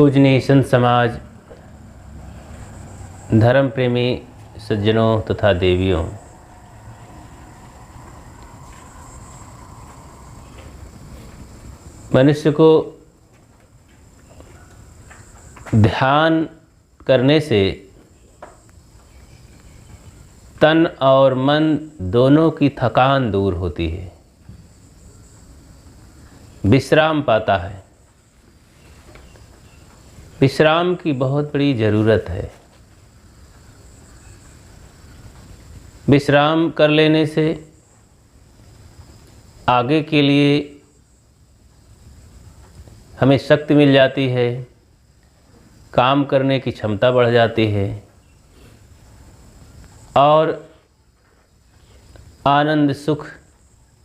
पूजनीय संत समाज, धर्म प्रेमी सज्जनों तथा देवियों, मनुष्य को ध्यान करने से तन और मन दोनों की थकान दूर होती है, विश्राम पाता है। विश्राम की बहुत बड़ी ज़रूरत है। विश्राम कर लेने से आगे के लिए हमें शक्ति मिल जाती है, काम करने की क्षमता बढ़ जाती है और आनंद सुख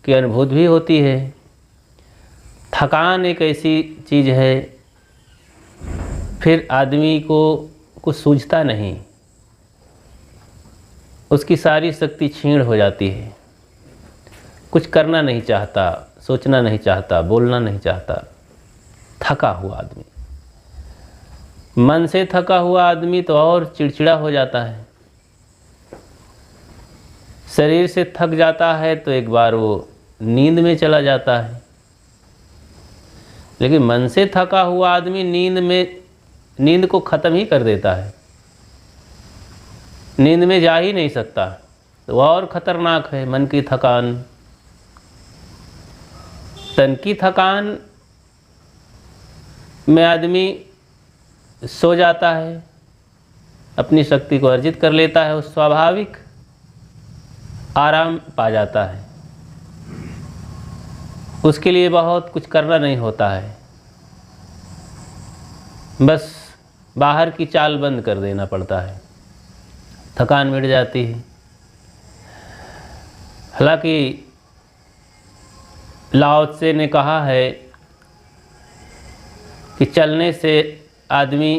की अनुभूति भी होती है। थकान एक ऐसी चीज़ है, फिर आदमी को कुछ सूझता नहीं, उसकी सारी शक्ति क्षीण हो जाती है, कुछ करना नहीं चाहता, सोचना नहीं चाहता, बोलना नहीं चाहता। थका हुआ आदमी, मन से थका हुआ आदमी तो और चिड़चिड़ा हो जाता है। शरीर से थक जाता है तो एक बार वो नींद में चला जाता है, लेकिन मन से थका हुआ आदमी नींद को ख़त्म ही कर देता है, नींद में जा ही नहीं सकता। तो और ख़तरनाक है मन की थकान। तन की थकान में आदमी सो जाता है, अपनी शक्ति को अर्जित कर लेता है, उस स्वाभाविक आराम पा जाता है। उसके लिए बहुत कुछ करना नहीं होता है, बस बाहर की चाल बंद कर देना पड़ता है, थकान मिट जाती है। हालांकि लाओ त्से ने कहा है कि चलने से आदमी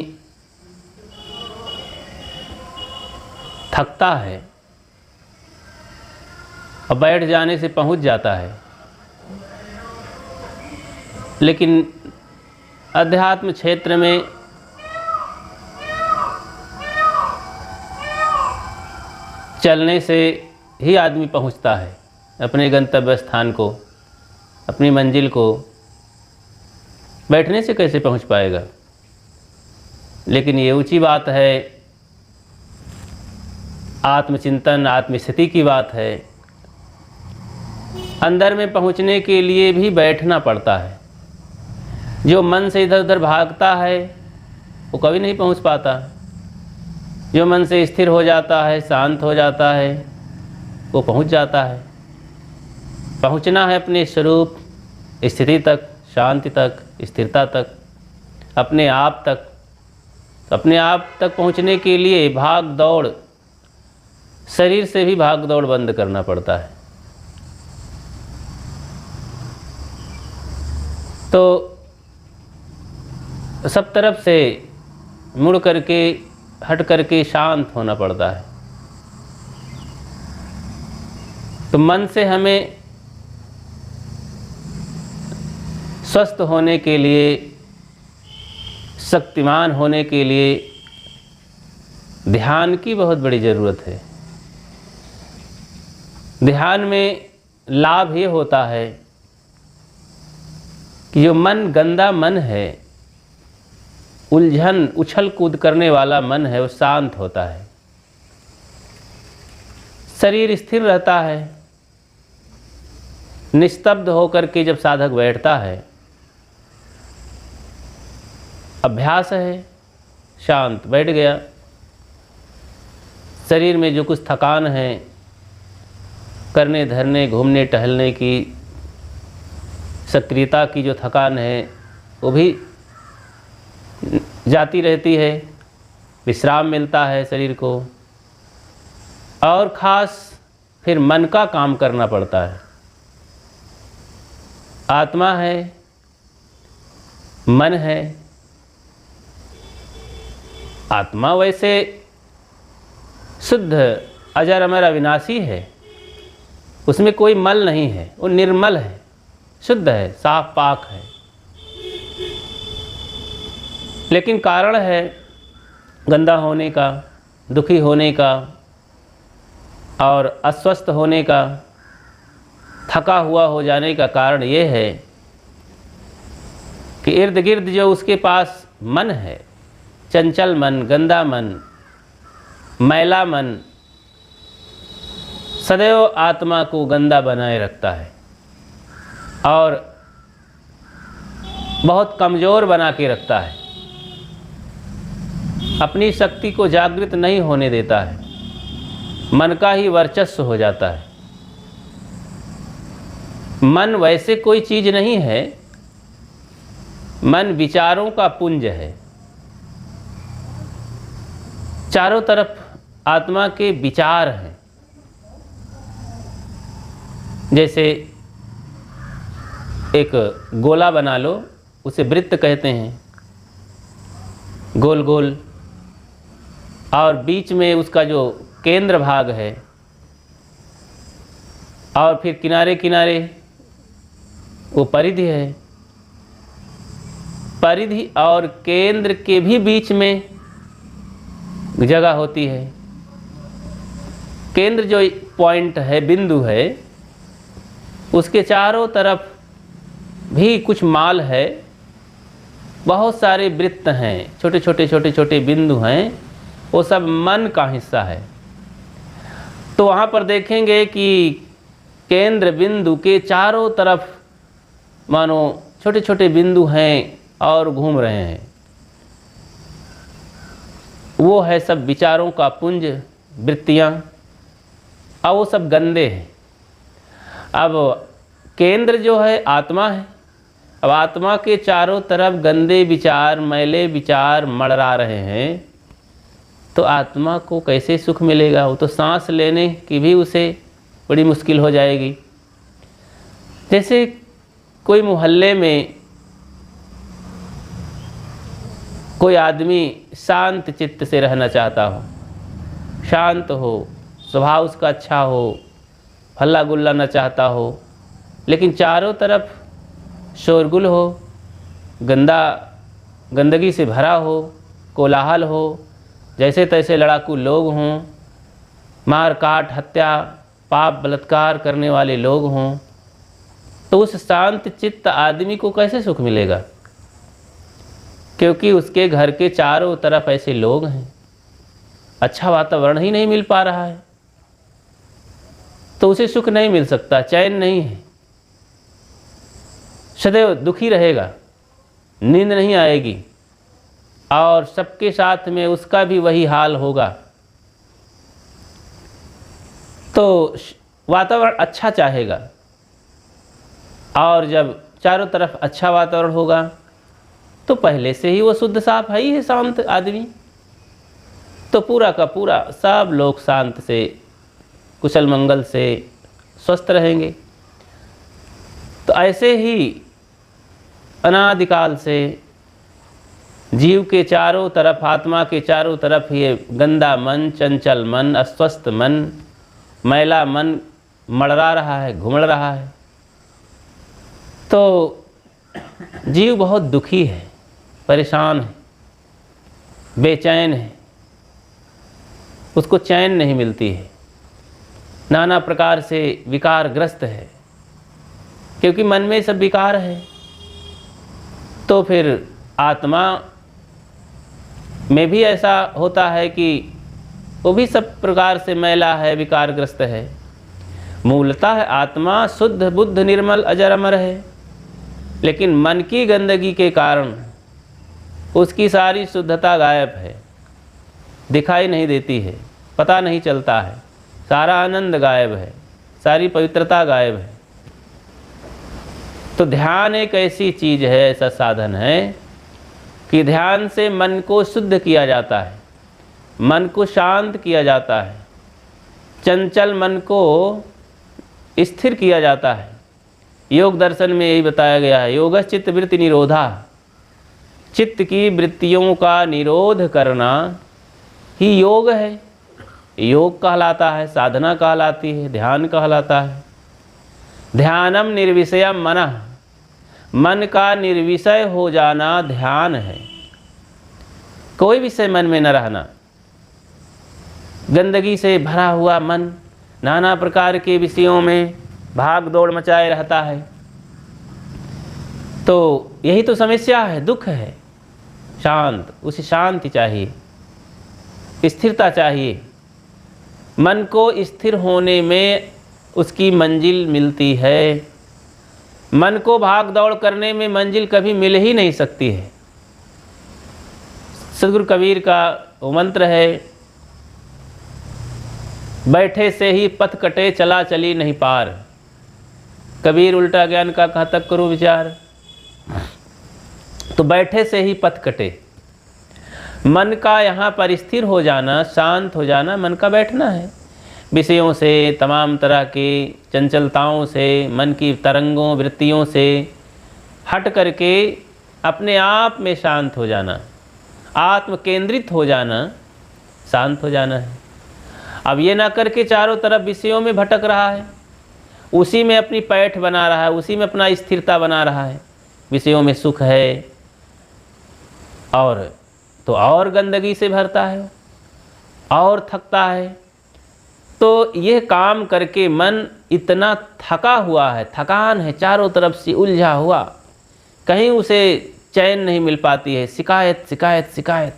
थकता है और बैठ जाने से पहुंच जाता है, लेकिन अध्यात्म क्षेत्र में चलने से ही आदमी पहुंचता है अपने गंतव्य स्थान को, अपनी मंजिल को। बैठने से कैसे पहुंच पाएगा? लेकिन ये ऊंची बात है, आत्मचिंतन, आत्मस्थिति की बात है। अंदर में पहुंचने के लिए भी बैठना पड़ता है। जो मन से इधर उधर भागता है वो कभी नहीं पहुंच पाता। जो मन से स्थिर हो जाता है, शांत हो जाता है, वो पहुंच जाता है। पहुंचना है अपने स्वरूप स्थिति तक, शांति तक, स्थिरता तक, अपने आप तक। तो अपने आप तक पहुंचने के लिए भाग दौड़, शरीर से भी भाग दौड़ बंद करना पड़ता है। तो सब तरफ से मुड़ करके, हट करके शांत होना पड़ता है। तो मन से हमें स्वस्थ होने के लिए, शक्तिमान होने के लिए ध्यान की बहुत बड़ी ज़रूरत है। ध्यान में लाभ ये होता है कि जो मन गंदा मन है, उलझन, उछल कूद करने वाला मन है, वो शांत होता है। शरीर स्थिर रहता है। निस्तब्ध होकर के जब साधक बैठता है, अभ्यास है, शांत बैठ गया, शरीर में जो कुछ थकान है, करने धरने, घूमने टहलने की, सक्रियता की जो थकान है, वो भी जाती रहती है। विश्राम मिलता है शरीर को। और ख़ास फिर मन का काम करना पड़ता है। आत्मा है, मन है। आत्मा वैसे शुद्ध, अजर अमर अविनाशी है, उसमें कोई मल नहीं है, वो निर्मल है, शुद्ध है, साफ पाक है। लेकिन कारण है गंदा होने का, दुखी होने का और अस्वस्थ होने का, थका हुआ हो जाने का कारण ये है कि इर्द गिर्द जो उसके पास मन है, चंचल मन, गंदा मन, मैला मन, सदैव आत्मा को गंदा बनाए रखता है और बहुत कमज़ोर बना के रखता है, अपनी शक्ति को जागृत नहीं होने देता है, मन का ही वर्चस्व हो जाता है। मन वैसे कोई चीज़ नहीं है, मन विचारों का पुंज है। चारों तरफ आत्मा के विचार हैं। जैसे एक गोला बना लो, उसे वृत्त कहते हैं, गोल गोल, और बीच में उसका जो केंद्र भाग है और फिर किनारे किनारे वो परिधि है। परिधि और केंद्र के भी बीच में जगह होती है। केंद्र जो पॉइंट है, बिंदु है, उसके चारों तरफ भी कुछ माल है, बहुत सारे वृत्त हैं, छोटे छोटे छोटे छोटे बिंदु हैं, वो सब मन का हिस्सा है। तो वहाँ पर देखेंगे कि केंद्र बिंदु के चारों तरफ मानो छोटे छोटे बिंदु हैं और घूम रहे हैं। वो है सब विचारों का पुंज, वृत्तियाँ, और वो सब गंदे हैं। अब केंद्र जो है आत्मा है। अब आत्मा के चारों तरफ गंदे विचार, मैले विचार मड़रा रहे हैं, तो आत्मा को कैसे सुख मिलेगा? वो तो सांस लेने की भी उसे बड़ी मुश्किल हो जाएगी। जैसे कोई मोहल्ले में कोई आदमी शांत चित्त से रहना चाहता हो, शांत हो, स्वभाव उसका अच्छा हो, हल्ला गुल्ला न चाहता हो, लेकिन चारों तरफ शोरगुल हो, गंदगी से भरा हो, कोलाहल हो, जैसे तैसे लड़ाकू लोग हों, मार काट, हत्या, पाप, बलात्कार करने वाले लोग हों, तो उस शांत चित्त आदमी को कैसे सुख मिलेगा? क्योंकि उसके घर के चारों तरफ ऐसे लोग हैं, अच्छा वातावरण ही नहीं मिल पा रहा है, तो उसे सुख नहीं मिल सकता, चैन नहीं है, सदैव दुखी रहेगा, नींद नहीं आएगी और सबके साथ में उसका भी वही हाल होगा। तो वातावरण अच्छा चाहेगा, और जब चारों तरफ अच्छा वातावरण होगा तो पहले से ही वो शुद्ध साफ है ही है, शांत आदमी, तो पूरा का पूरा सब लोग शांत से, कुशल मंगल से स्वस्थ रहेंगे। तो ऐसे ही अनादिकाल से जीव के चारों तरफ, आत्मा के चारों तरफ ये गंदा मन, चंचल मन, अस्वस्थ मन, मैला मन मड़रा रहा है, घुमड़ रहा है। तो जीव बहुत दुखी है, परेशान है, बेचैन है, उसको चैन नहीं मिलती है, नाना प्रकार से विकारग्रस्त है, क्योंकि मन में सब विकार है। तो फिर आत्मा में भी ऐसा होता है कि वो भी सब प्रकार से मैला है, विकारग्रस्त है। मूलतः आत्मा शुद्ध बुद्ध निर्मल अजर अमर है, लेकिन मन की गंदगी के कारण उसकी सारी शुद्धता गायब है, दिखाई नहीं देती है, पता नहीं चलता है, सारा आनंद गायब है, सारी पवित्रता गायब है। तो ध्यान एक ऐसी चीज़ है, ऐसा साधन है कि ध्यान से मन को शुद्ध किया जाता है, मन को शांत किया जाता है, चंचल मन को स्थिर किया जाता है। योग दर्शन में यही बताया गया है, योगश्चित्त वृत्ति निरोधा, चित्त की वृत्तियों का निरोध करना ही योग है। योग कहलाता है, साधना कहलाती है, ध्यान कहलाता है। ध्यानम निर्विषयम मनः, मन का निर्विषय हो जाना ध्यान है। कोई विषय मन में न रहना, गंदगी से भरा हुआ मन नाना प्रकार के विषयों में भाग दौड़ मचाए रहता है। तो यही तो समस्या है, दुख है। शांत, उसे शांति चाहिए, स्थिरता चाहिए। मन को स्थिर होने में उसकी मंजिल मिलती है। मन को भाग दौड़ करने में मंजिल कभी मिल ही नहीं सकती है। सद्गुरु कबीर का वो मंत्र है, बैठे से ही पथ कटे चला चली नहीं पार। कबीर उल्टा ज्ञान का कहाँ तक करूँ विचार। तो बैठे से ही पथ कटे, मन का यहाँ पर स्थिर हो जाना, शांत हो जाना, मन का बैठना है। विषयों से, तमाम तरह की चंचलताओं से, मन की तरंगों वृत्तियों से हट करके अपने आप में शांत हो जाना, आत्म केंद्रित हो जाना, शांत हो जाना है। अब ये ना करके चारों तरफ विषयों में भटक रहा है, उसी में अपनी पैठ बना रहा है, उसी में अपना स्थिरता बना रहा है। विषयों में सुख है और तो और गंदगी से भरता है और थकता है। तो ये काम करके मन इतना थका हुआ है, थकान है, चारों तरफ से उलझा हुआ, कहीं उसे चैन नहीं मिल पाती है। शिकायत शिकायत शिकायत,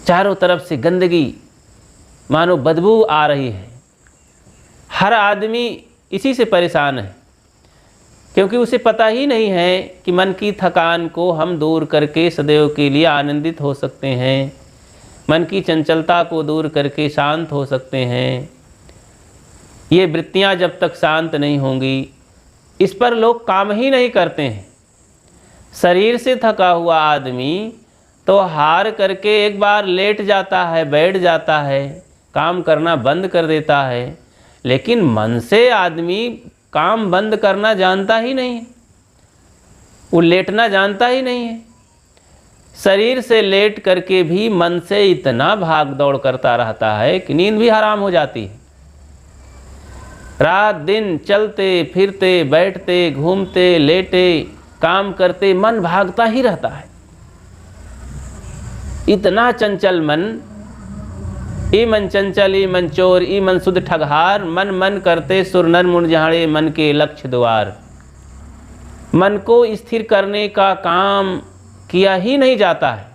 चारों तरफ से गंदगी, मानो बदबू आ रही है। हर आदमी इसी से परेशान है, क्योंकि उसे पता ही नहीं है कि मन की थकान को हम दूर करके सदैव के लिए आनंदित हो सकते हैं, मन की चंचलता को दूर करके शांत हो सकते हैं। ये वृत्तियां जब तक शांत नहीं होंगी, इस पर लोग काम ही नहीं करते हैं। शरीर से थका हुआ आदमी तो हार करके एक बार लेट जाता है, बैठ जाता है, काम करना बंद कर देता है, लेकिन मन से आदमी काम बंद करना जानता ही नहीं है, वो लेटना जानता ही नहीं है। शरीर से लेट करके भी मन से इतना भाग दौड़ करता रहता है कि नींद भी हराम हो जाती है। रात दिन चलते फिरते, बैठते, घूमते, लेटे, काम करते, मन भागता ही रहता है। इतना चंचल मन, ई मन चंचल, ई मन चोर, ई मन सुध ठगहार, मन मन करते सुर नर मुरझाड़े मन के लक्ष्य द्वार। मन को स्थिर करने का काम किया ही नहीं जाता है।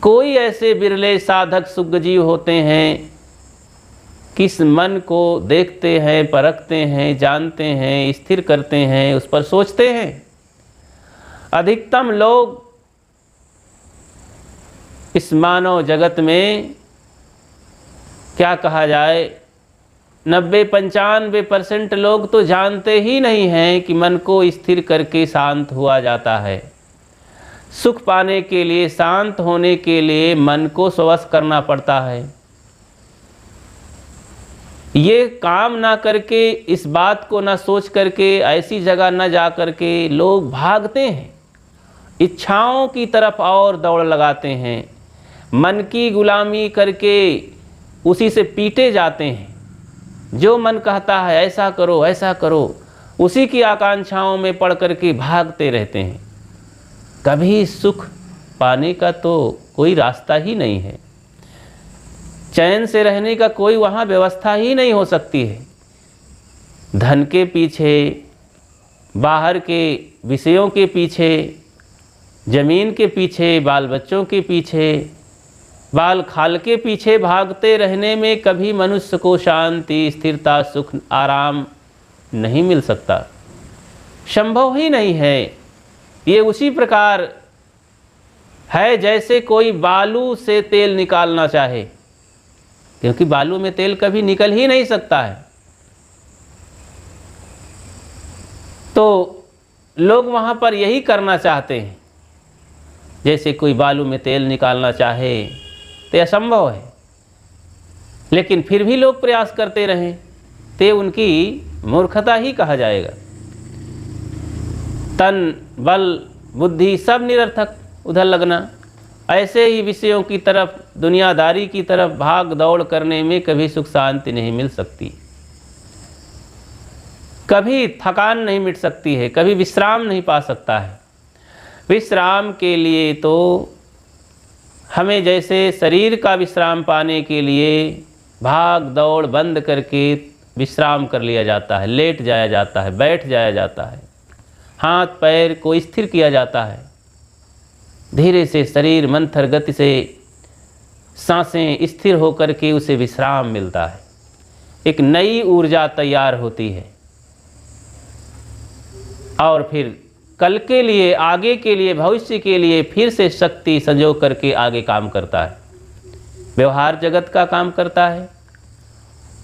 कोई ऐसे बिरले साधक सुखजीव होते हैं किस मन को देखते हैं, परखते हैं, जानते हैं, स्थिर करते हैं, उस पर सोचते हैं। अधिकतम लोग इस मानव जगत में क्या कहा जाए, 90-95% लोग तो जानते ही नहीं हैं कि मन को स्थिर करके शांत हुआ जाता है। सुख पाने के लिए, शांत होने के लिए मन को स्वश करना पड़ता है। ये काम ना करके, इस बात को ना सोच करके, ऐसी जगह ना जा करके लोग भागते हैं, इच्छाओं की तरफ और दौड़ लगाते हैं, मन की गुलामी करके उसी से पीटे जाते हैं। जो मन कहता है ऐसा करो ऐसा करो, उसी की आकांक्षाओं में पड़ करके भागते रहते हैं। कभी सुख पाने का तो कोई रास्ता ही नहीं है, चैन से रहने का कोई वहाँ व्यवस्था ही नहीं हो सकती है। धन के पीछे, बाहर के विषयों के पीछे, जमीन के पीछे, बाल बच्चों के पीछे, बाल खाल के पीछे भागते रहने में कभी मनुष्य को शांति, स्थिरता, सुख, आराम नहीं मिल सकता, संभव ही नहीं है। ये उसी प्रकार है जैसे कोई बालू से तेल निकालना चाहे, क्योंकि बालू में तेल कभी निकल ही नहीं सकता है। तो लोग वहाँ पर यही करना चाहते हैं, जैसे कोई बालू में तेल निकालना चाहे, तो असंभव है। लेकिन फिर भी लोग प्रयास करते रहें तो उनकी मूर्खता ही कहा जाएगा। तन, बल, बुद्धि सब निरर्थक उधर लगना। ऐसे ही विषयों की तरफ, दुनियादारी की तरफ भाग दौड़ करने में कभी सुख शांति नहीं मिल सकती, कभी थकान नहीं मिट सकती है, कभी विश्राम नहीं पा सकता है। विश्राम के लिए तो हमें जैसे शरीर का विश्राम पाने के लिए भाग दौड़ बंद करके विश्राम कर लिया जाता है, लेट जाया जाता है, बैठ जाया जाता है, हाथ पैर को स्थिर किया जाता है, धीरे से शरीर मंथर गति से सांसें स्थिर होकर के उसे विश्राम मिलता है, एक नई ऊर्जा तैयार होती है और फिर कल के लिए, आगे के लिए, भविष्य के लिए फिर से शक्ति संजो करके आगे काम करता है, व्यवहार जगत का काम करता है।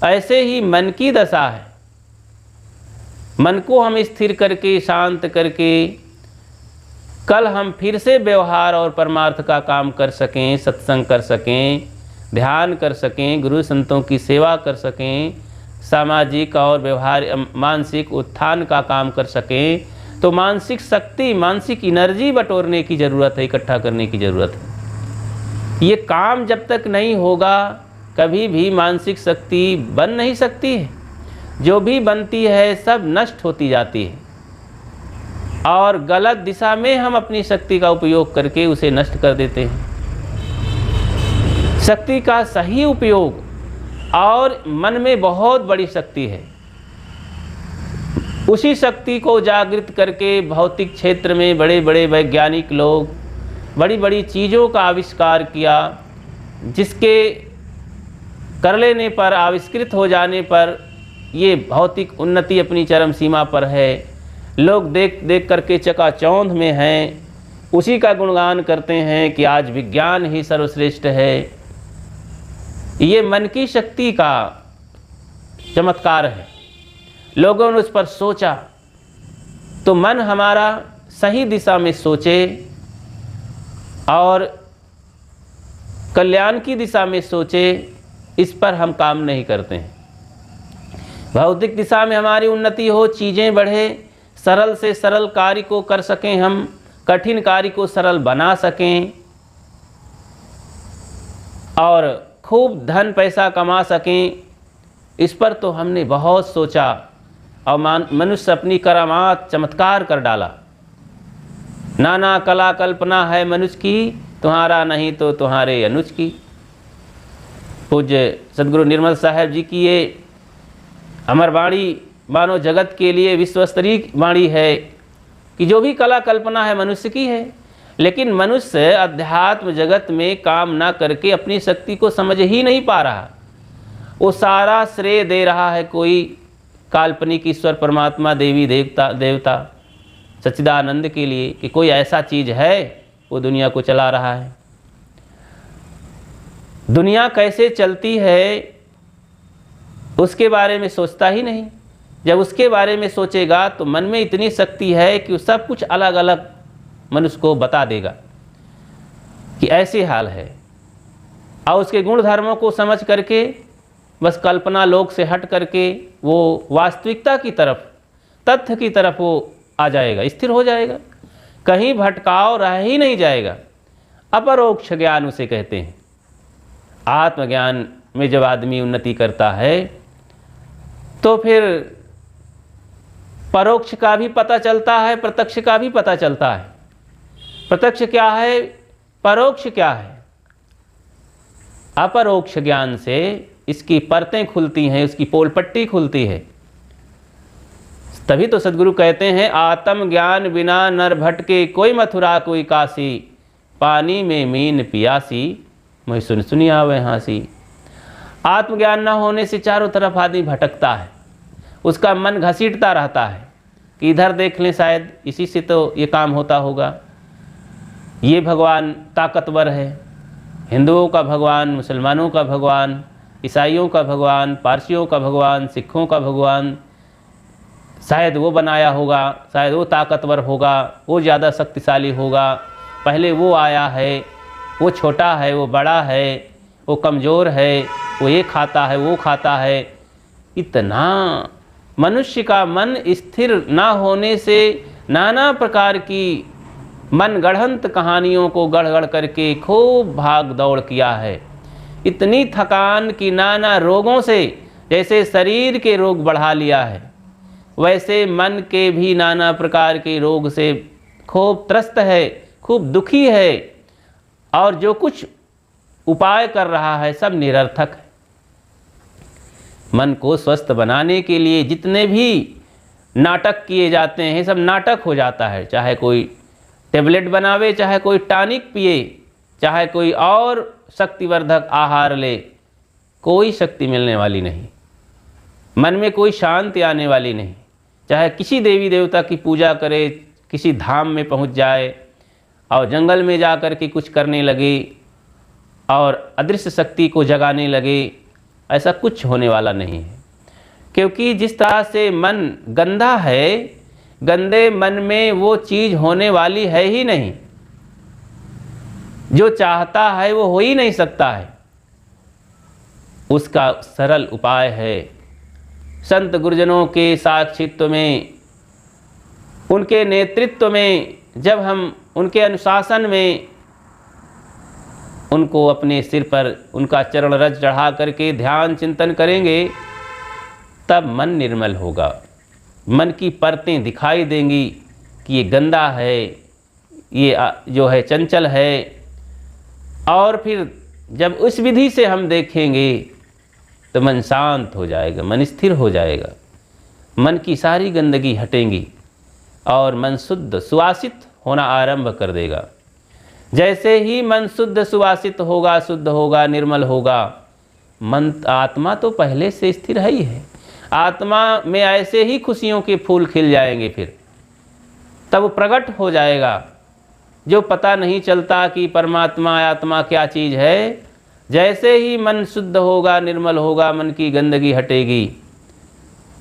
ऐसे ही मन की दशा है, मन को हम स्थिर करके शांत करके कल हम फिर से व्यवहार और परमार्थ का काम कर सकें, सत्संग कर सकें, ध्यान कर सकें, गुरु संतों की सेवा कर सकें, सामाजिक और व्यवहार मानसिक उत्थान का काम कर सकें, तो मानसिक शक्ति, मानसिक एनर्जी बटोरने की ज़रूरत है, इकट्ठा करने की ज़रूरत है। ये काम जब तक नहीं होगा कभी भी मानसिक शक्ति बन नहीं सकती है। जो भी बनती है सब नष्ट होती जाती है और गलत दिशा में हम अपनी शक्ति का उपयोग करके उसे नष्ट कर देते हैं। शक्ति का सही उपयोग, और मन में बहुत बड़ी शक्ति है, उसी शक्ति को जागृत करके भौतिक क्षेत्र में बड़े बड़े वैज्ञानिक लोग बड़ी बड़ी चीज़ों का आविष्कार किया, जिसके कर लेने पर, आविष्कृत हो जाने पर ये भौतिक उन्नति अपनी चरम सीमा पर है। लोग देख देख करके चकाचौंध में हैं, उसी का गुणगान करते हैं कि आज विज्ञान ही सर्वश्रेष्ठ है। ये मन की शक्ति का चमत्कार है। लोगों ने उस पर सोचा तो मन हमारा सही दिशा में सोचे और कल्याण की दिशा में सोचे, इस पर हम काम नहीं करते हैं। भौतिक दिशा में हमारी उन्नति हो, चीज़ें बढ़े, सरल से सरल कार्य को कर सकें, हम कठिन कार्य को सरल बना सकें और खूब धन पैसा कमा सकें, इस पर तो हमने बहुत सोचा और मनुष्य अपनी करामात चमत्कार कर डाला। नाना कला कल्पना है मनुष्य की, तुम्हारा नहीं तो तुम्हारे अनुज की। पूज्य सद्गुरु निर्मल साहब जी की ये अमर वाणी मानो जगत के लिए विश्वस्तरीय वाणी है कि जो भी कला कल्पना है मनुष्य की है, लेकिन मनुष्य अध्यात्म जगत में काम ना करके अपनी शक्ति को समझ ही नहीं पा रहा। वो सारा श्रेय दे रहा है कोई काल्पनिक ईश्वर परमात्मा, देवी देवता सच्चिदानंद के लिए कि कोई ऐसा चीज़ है वो दुनिया को चला रहा है। दुनिया कैसे चलती है उसके बारे में सोचता ही नहीं। जब उसके बारे में सोचेगा तो मन में इतनी शक्ति है कि वो सब कुछ अलग अलग मनुष्य को बता देगा कि ऐसे हाल है, और उसके गुण धर्मों को समझ करके बस कल्पना लोक से हट करके वो वास्तविकता की तरफ, तथ्य की तरफ वो आ जाएगा, स्थिर हो जाएगा, कहीं भटकाव रह ही नहीं जाएगा। अपरोक्ष ज्ञान उसे कहते हैं। आत्मज्ञान में जब आदमी उन्नति करता है तो फिर परोक्ष का भी पता चलता है, प्रत्यक्ष का भी पता चलता है। प्रत्यक्ष क्या है, परोक्ष क्या है। अपरोक्ष ज्ञान से इसकी परतें खुलती हैं, उसकी पोलपट्टी खुलती है। तभी तो सद्गुरु कहते हैं, आत्म ज्ञान बिना नर भटके, कोई मथुरा कोई काशी, पानी में मीन पियासी, मैं सुन सुनी आवे हाँसी। आत्मज्ञान न होने से चारों तरफ आदमी भटकता है, उसका मन घसीटता रहता है कि इधर देख लें, शायद इसी से तो ये काम होता होगा, ये भगवान ताकतवर है, हिंदुओं का भगवान, मुसलमानों का भगवान, ईसाइयों का भगवान, पारसियों का भगवान, सिखों का भगवान, शायद वो बनाया होगा, शायद वो ताकतवर होगा, वो ज़्यादा शक्तिशाली होगा, पहले वो आया है, वो छोटा है, वो बड़ा है, वो कमज़ोर है, वो ये खाता है, वो खाता है। इतना मनुष्य का मन स्थिर ना होने से नाना प्रकार की मन गढ़ंत कहानियों को गढ़ गढ़ करके खूब भाग दौड़ किया है। इतनी थकान की नाना रोगों से, जैसे शरीर के रोग बढ़ा लिया है, वैसे मन के भी नाना प्रकार के रोग से खूब त्रस्त है, खूब दुखी है। और जो कुछ उपाय कर रहा है सब निरर्थक है। मन को स्वस्थ बनाने के लिए जितने भी नाटक किए जाते हैं सब नाटक हो जाता है। चाहे कोई टेबलेट बनावे, चाहे कोई टॉनिक पिए, चाहे कोई और शक्तिवर्धक आहार ले, कोई शक्ति मिलने वाली नहीं, मन में कोई शांति आने वाली नहीं। चाहे किसी देवी देवता की पूजा करे, किसी धाम में पहुंच जाए और जंगल में जा कर के कुछ करने लगे और अदृश्य शक्ति को जगाने लगे, ऐसा कुछ होने वाला नहीं है। क्योंकि जिस तरह से मन गंदा है, गंदे मन में वो चीज़ होने वाली है ही नहीं। जो चाहता है वो हो ही नहीं सकता है। उसका सरल उपाय है संत गुरुजनों के साक्षित्व में, उनके नेतृत्व में, जब हम उनके अनुशासन में उनको अपने सिर पर उनका चरण रज चढ़ा करके ध्यान चिंतन करेंगे, तब मन निर्मल होगा। मन की परतें दिखाई देंगी कि ये गंदा है, ये जो है चंचल है। और फिर जब उस विधि से हम देखेंगे तो मन शांत हो जाएगा, मन स्थिर हो जाएगा, मन की सारी गंदगी हटेंगी और मन शुद्ध सुवासित होना आरंभ कर देगा। जैसे ही मन शुद्ध सुवासित होगा, शुद्ध होगा, निर्मल होगा, मन आत्मा तो पहले से स्थिर है ही है। आत्मा में ऐसे ही खुशियों के फूल खिल जाएंगे, फिर तब प्रकट हो जाएगा जो पता नहीं चलता कि परमात्मा आत्मा क्या चीज़ है। जैसे ही मन शुद्ध होगा, निर्मल होगा, मन की गंदगी हटेगी,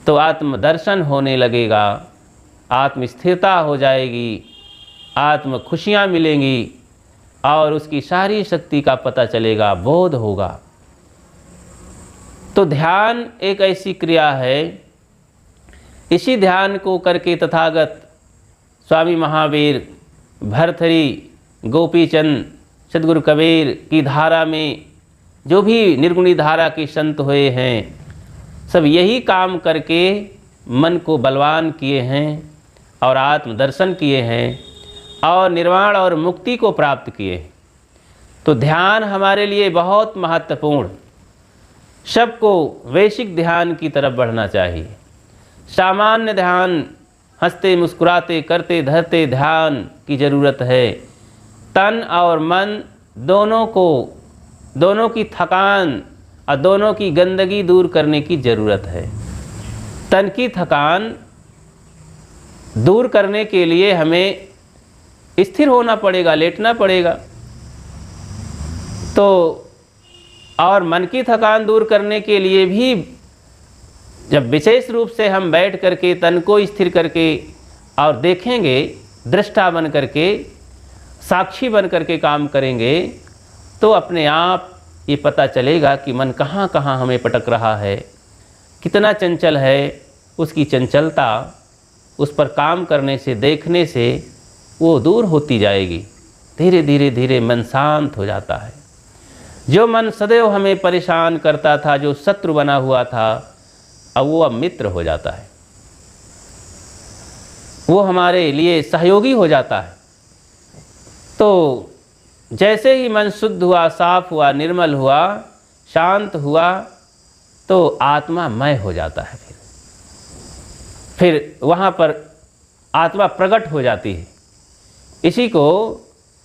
तो आत्म दर्शन होने लगेगा, आत्म स्थिरता हो जाएगी, आत्म खुशियाँ मिलेंगी और उसकी सारी शक्ति का पता चलेगा, बोध होगा। तो ध्यान एक ऐसी क्रिया है, इसी ध्यान को करके तथागत स्वामी महावीर, भरथरी, गोपीचंद, सद्गुरु कबीर की धारा में जो भी निर्गुणी धारा के संत हुए हैं, सब यही काम करके मन को बलवान किए हैं और आत्मदर्शन किए हैं और निर्वाण और मुक्ति को प्राप्त किए। तो ध्यान हमारे लिए बहुत महत्वपूर्ण, सबको वैश्विक ध्यान की तरफ बढ़ना चाहिए। सामान्य ध्यान, हंसते मुस्कुराते करते धरते ध्यान की ज़रूरत है। तन और मन दोनों की थकान और दोनों की गंदगी दूर करने की ज़रूरत है। तन की थकान दूर करने के लिए हमें स्थिर होना पड़ेगा, लेटना पड़ेगा। तो और मन की थकान दूर करने के लिए भी जब विशेष रूप से हम बैठ करके तन को स्थिर करके और देखेंगे, दृष्टा बन करके, साक्षी बन करके काम करेंगे, तो अपने आप ये पता चलेगा कि मन कहाँ कहाँ हमें पटक रहा है, कितना चंचल है। उसकी चंचलता उस पर काम करने से, देखने से वो दूर होती जाएगी। धीरे धीरे धीरे मन शांत हो जाता है। जो मन सदैव हमें परेशान करता था, जो शत्रु बना हुआ था, अब वो अब मित्र हो जाता है, वो हमारे लिए सहयोगी हो जाता है। तो जैसे ही मन शुद्ध हुआ, साफ हुआ, निर्मल हुआ, शांत हुआ, तो आत्मा मय हो जाता है। फिर वहाँ पर आत्मा प्रकट हो जाती है। इसी को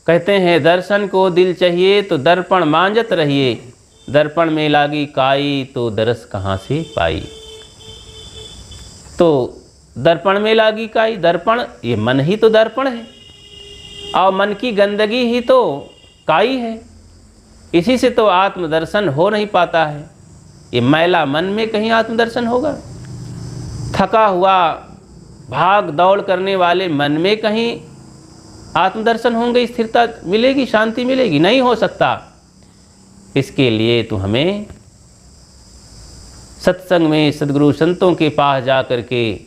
कहते हैं, दर्शन को दिल चाहिए तो दर्पण मांजत रहिए, दर्पण में लागी काई तो दरस कहाँ से पाई। तो दर्पण में लागी काई, दर्पण ये मन ही तो दर्पण है और मन की गंदगी ही तो काई है। इसी से तो आत्मदर्शन हो नहीं पाता है। ये मैला मन में कहीं आत्मदर्शन होगा? थका हुआ भाग दौड़ करने वाले मन में कहीं आत्मदर्शन होंगे, स्थिरता मिलेगी, शांति मिलेगी? नहीं हो सकता। इसके लिए तो हमें सत्संग में सद्गुरु संतों के पास जा कर के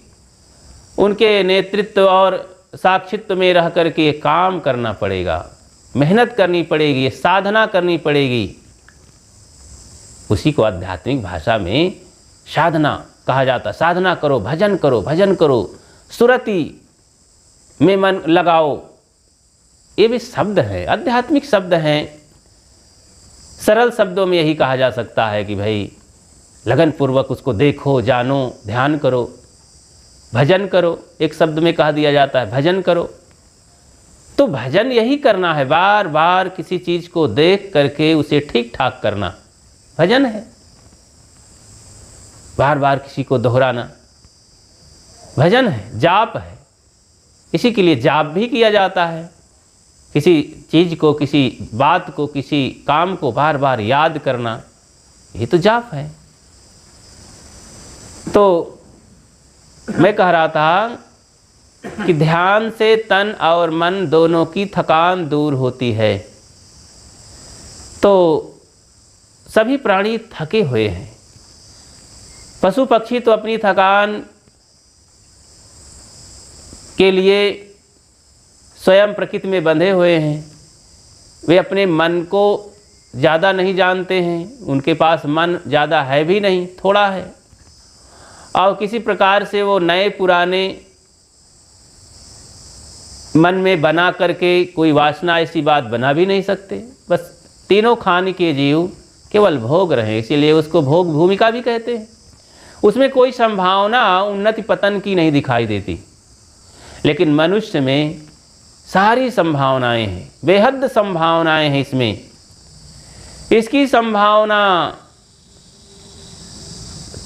उनके नेतृत्व और साक्षित्व में रह कर के काम करना पड़ेगा, मेहनत करनी पड़ेगी, साधना करनी पड़ेगी। उसी को आध्यात्मिक भाषा में साधना कहा जाता। साधना करो, भजन करो, भजन करो, सुरति में मन लगाओ, ये भी शब्द हैं, आध्यात्मिक शब्द हैं। सरल शब्दों में यही कहा जा सकता है कि भाई लगन पूर्वक उसको देखो, जानो, ध्यान करो, भजन करो। एक शब्द में कहा दिया जाता है भजन करो। तो भजन यही करना है, बार बार किसी चीज़ को देख करके उसे ठीक ठाक करना भजन है। बार बार किसी को दोहराना भजन है, जाप है। इसी के लिए जाप भी किया जाता है। किसी चीज़ को, किसी बात को, किसी काम को बार बार याद करना, ये तो जाप है। तो मैं कह रहा था कि ध्यान से तन और मन दोनों की थकान दूर होती है। तो सभी प्राणी थके हुए हैं। पशु पक्षी तो अपनी थकान के लिए स्वयं प्रकृति में बंधे हुए हैं। वे अपने मन को ज़्यादा नहीं जानते हैं, उनके पास मन ज़्यादा है भी नहीं, थोड़ा है। और किसी प्रकार से वो नए पुराने मन में बना करके कोई वासना ऐसी बात बना भी नहीं सकते। बस तीनों खान के जीव केवल भोग रहे, इसीलिए उसको भोग भूमिका भी कहते हैं। उसमें कोई संभावना उन्नति पतन की नहीं दिखाई देती। लेकिन मनुष्य में सारी संभावनाएं हैं, बेहद संभावनाएं हैं इसमें। इसकी संभावना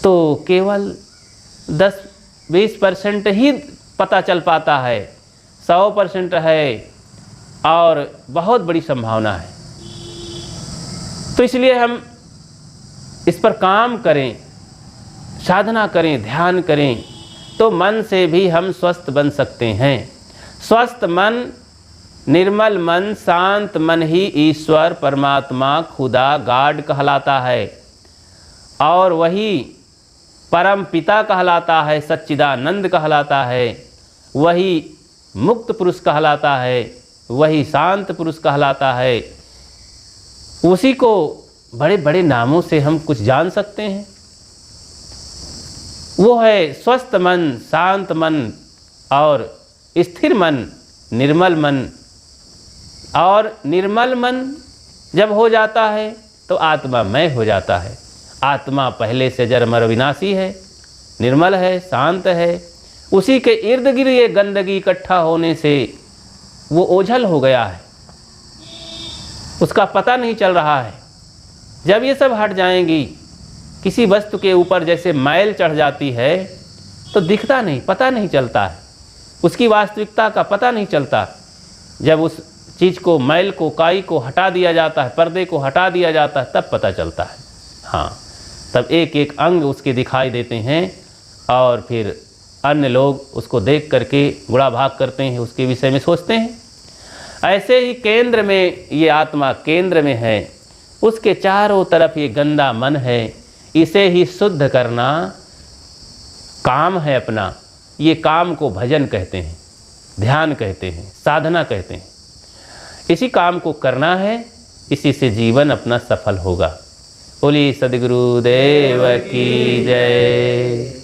तो केवल 10-20% ही पता चल पाता है, 100% है और बहुत बड़ी संभावना है। तो इसलिए हम इस पर काम करें, साधना करें, ध्यान करें, तो मन से भी हम स्वस्थ बन सकते हैं। स्वस्थ मन, निर्मल मन, शांत मन ही ईश्वर, परमात्मा, खुदा, गॉड कहलाता है। और वही परम पिता कहलाता है, सच्चिदानंद कहलाता है, वही मुक्त पुरुष कहलाता है, वही शांत पुरुष कहलाता है। उसी को बड़े बड़े नामों से हम कुछ जान सकते हैं। वो है स्वस्थ मन, शांत मन और स्थिर मन, निर्मल मन। और निर्मल मन जब हो जाता है तो आत्मामय हो जाता है। आत्मा पहले से जन्म विनाशी है, निर्मल है, शांत है। उसी के इर्द गिर्द ये गंदगी इकट्ठा होने से वो ओझल हो गया है, उसका पता नहीं चल रहा है। जब ये सब हट जाएंगी, किसी वस्तु के ऊपर जैसे मैल चढ़ जाती है तो दिखता नहीं, पता नहीं चलता है, उसकी वास्तविकता का पता नहीं चलता। जब उस चीज़ को, मैल को, काई को हटा दिया जाता है, पर्दे को हटा दिया जाता है, तब पता चलता है। हाँ, तब एक एक अंग उसके दिखाई देते हैं और फिर अन्य लोग उसको देख करके गुड़ा भाग करते हैं, उसके विषय में सोचते हैं। ऐसे ही केंद्र में, ये आत्मा केंद्र में है, उसके चारों तरफ ये गंदा मन है। इसे ही शुद्ध करना काम है अपना। ये काम को भजन कहते हैं, ध्यान कहते हैं, साधना कहते हैं। इसी काम को करना है, इसी से जीवन अपना सफल होगा। बोलिए सद्गुरुदेव की जय।